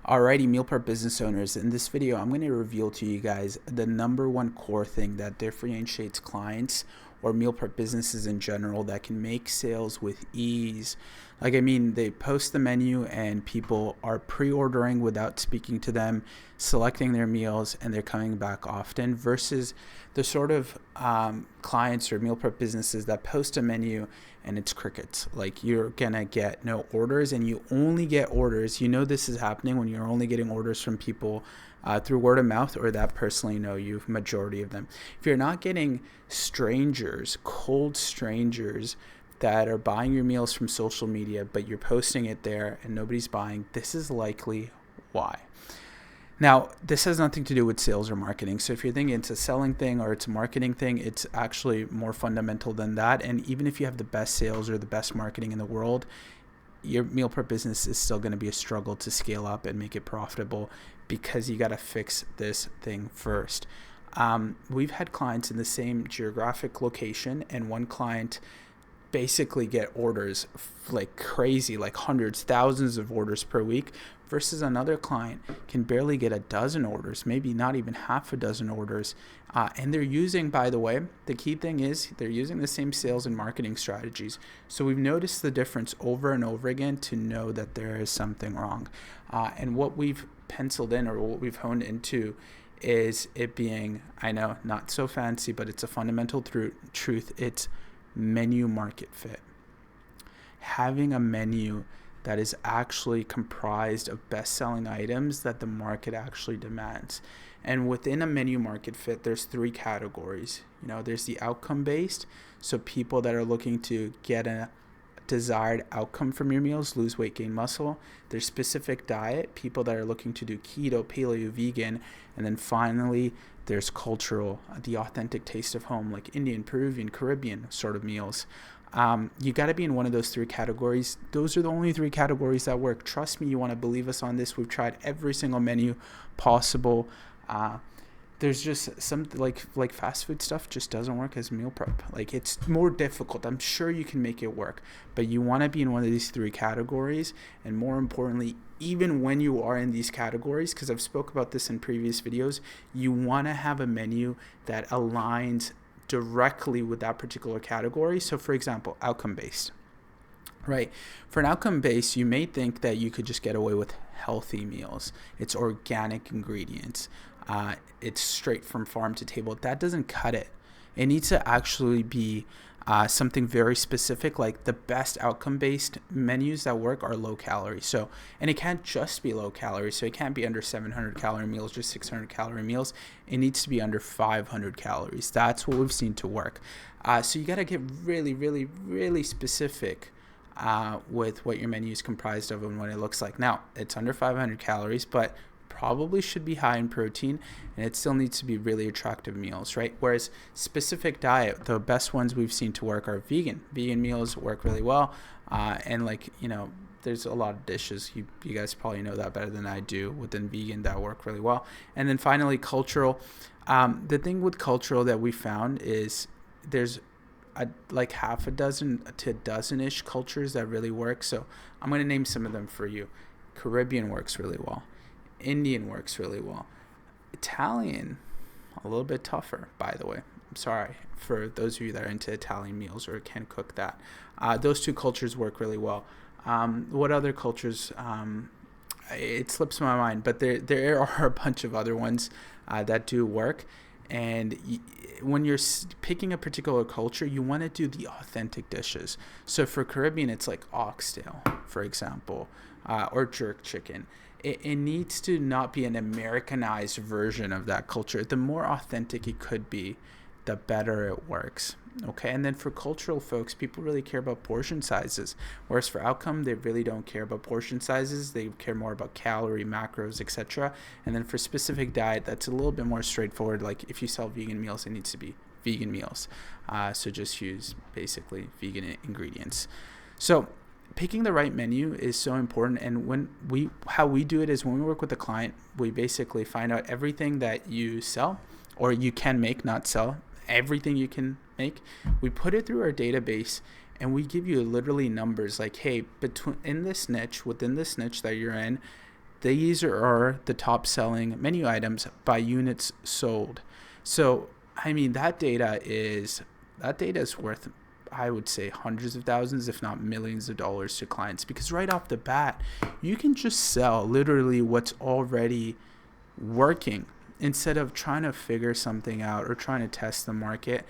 Alrighty, meal prep business owners. In this video, I'm going to reveal to you guys the number one core thing that differentiates clients or meal prep businesses in general that can make sales with ease. They post the menu and people are pre-ordering without speaking to them, selecting their meals, and they're coming back often versus the sort of clients or meal prep businesses that post a menu and it's crickets. Like, you're gonna get no orders, and you only get orders. You know this is happening when you're only getting orders from people through word of mouth or that personally know you, majority of them. If you're not getting strangers, cold strangers that are buying your meals from social media, but you're posting it there and nobody's buying, this is likely why. Now, this has nothing to do with sales or marketing. So if you're thinking it's a selling thing or it's a marketing thing, it's actually more fundamental than that. And even if you have the best sales or the best marketing in the world, your meal prep business is still going to be a struggle to scale up and make it profitable because you got to fix this thing first. We've had clients in the same geographic location, and one client basically get orders like crazy, like hundreds, thousands of orders per week, versus another client can barely get a dozen orders, maybe not even half a dozen orders. And they're using, by the way, the key thing is they're using the same sales and marketing strategies. So we've noticed the difference over and over again to know that there is something wrong. And what we've penciled in, or what we've honed into, is it being, I know, not so fancy, but it's a fundamental truth. It's menu market fit. Having a menu that is actually comprised of best-selling items that the market actually demands. And within a menu market fit, there's three categories. There's the outcome-based, so people that are looking to get a desired outcome from your meals, lose weight, gain muscle. There's specific diet, people that are looking to do keto, paleo, vegan. And then finally, there's cultural, the authentic taste of home, like Indian, Peruvian, Caribbean sort of meals. You got to be in one of those three categories. Those are the only three categories that work. Trust me, you want to believe us on this. We've tried every single menu possible. There's just some like fast food stuff just doesn't work as meal prep. Like, it's more difficult. I'm sure you can make it work, but you want to be in one of these three categories. And more importantly, even when you are in these categories, because I've spoke about this in previous videos, you want to have a menu that aligns directly with that particular category. So for example, outcome-based, right? For an outcome-based, you may think that you could just get away with healthy meals. It's organic ingredients. It's straight from farm to table. That doesn't cut it. It needs to actually be something very specific. Like, the best outcome-based menus that work are low calorie. So, and it can't just be low calorie. So it can't be under 700 calorie meals, just 600 calorie meals. It needs to be under 500 calories. That's what we've seen to work. So you got to get really, really, really specific with what your menu is comprised of and what it looks like. Now, it's under 500 calories, but probably should be high in protein, and it still needs to be really attractive meals, right? Whereas specific diet, the best ones we've seen to work are vegan. Vegan meals work really well, and there's a lot of dishes, you guys probably know that better than I do, within vegan that work really well. And then finally, cultural. The thing with cultural that we found is there's like half a dozen to a dozen-ish cultures that really work. So I'm going to name some of them for you. Caribbean works really well. Indian works really well. Italian, a little bit tougher, by the way. I'm sorry for those of you that are into Italian meals or can cook that. Those two cultures work really well. What other cultures? It slips my mind, but there are a bunch of other ones that do work. And when you're picking a particular culture, you want to do the authentic dishes. So for Caribbean, it's like oxtail, for example, or jerk chicken. It needs to not be an Americanized version of that culture. The more authentic it could be, the better it works. Okay, and then for cultural folks, people really care about portion sizes. Whereas for outcome, they really don't care about portion sizes. They care more about calorie, macros, etc. And then for specific diet, that's a little bit more straightforward. Like, if you sell vegan meals, it needs to be vegan meals. So just use basically vegan ingredients. So picking the right menu is so important. And how we do it is when we work with a client, we basically find out everything that you sell, or you can make, not sell, everything you can make. We put it through our database, and we give you literally numbers like, hey, within this niche that you're in, these are the top selling menu items by units sold. So, I mean, that data is worth, I would say, hundreds of thousands, if not millions of dollars to clients, because right off the bat, you can just sell literally what's already working instead of trying to figure something out or trying to test the market.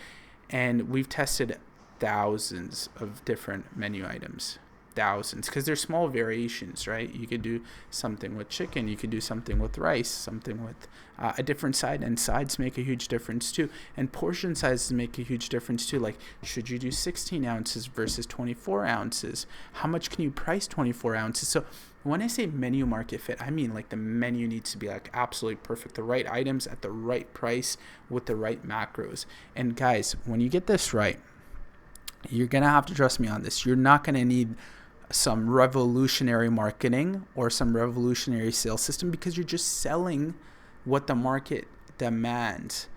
And we've tested thousands of different menu items, thousands, because there's small variations, right? You could do something with chicken, you could do something with rice, something with a different side, and sides make a huge difference too, and portion sizes make a huge difference too. Like, should you do 16 ounces versus 24 ounces? How much can you price 24 ounces? So when I say menu market fit, I mean like the menu needs to be like absolutely perfect, the right items at the right price with the right macros. And guys, when you get this right, you're gonna have to trust me on this. You're not gonna need some revolutionary marketing or some revolutionary sales system, because you're just selling what the market demands.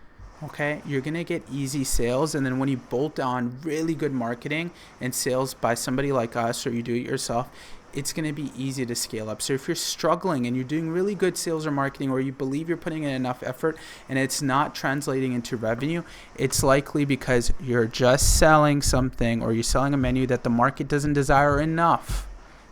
Okay, you're gonna get easy sales, and then when you bolt on really good marketing and sales by somebody like us, or you do it yourself, it's going to be easy to scale up. So if you're struggling and you're doing really good sales or marketing, or you believe you're putting in enough effort and it's not translating into revenue, it's likely because you're just selling something, or you're selling a menu that the market doesn't desire enough.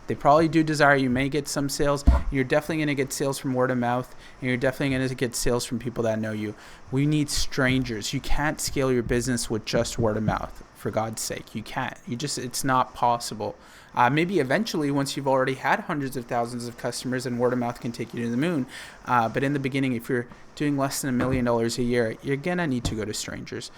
They probably do desire. You may get some sales. You're definitely going to get sales from word of mouth, and you're definitely going to get sales from people that know you. We need strangers. You can't scale your business with just word of mouth. For God's sake, you can't. It's not possible. Maybe eventually, once you've already had hundreds of thousands of customers, and word of mouth can take you to the moon. But in the beginning, if you're doing less than $1 million a year, you're going to need to go to strangers.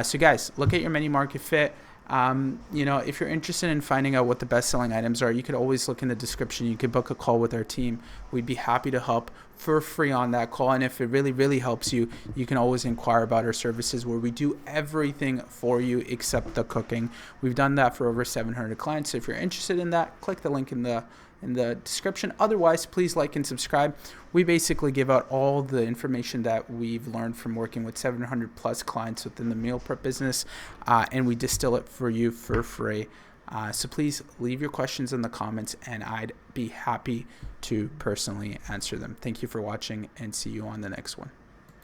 So guys, look at your menu market fit. If you're interested in finding out what the best selling items are, you could always look in the description. You could book a call with our team. We'd be happy to help for free on that call. And if it really, really helps you, you can always inquire about our services, where we do everything for you except the cooking. We've done that for over 700 clients. So if you're interested in that, click the link in the description. Otherwise, please like and subscribe. We basically give out all the information that we've learned from working with 700 plus clients within the meal prep business, and we distill it for you for free. So please leave your questions in the comments, and I'd be happy to personally answer them. Thank you for watching, and see you on the next one.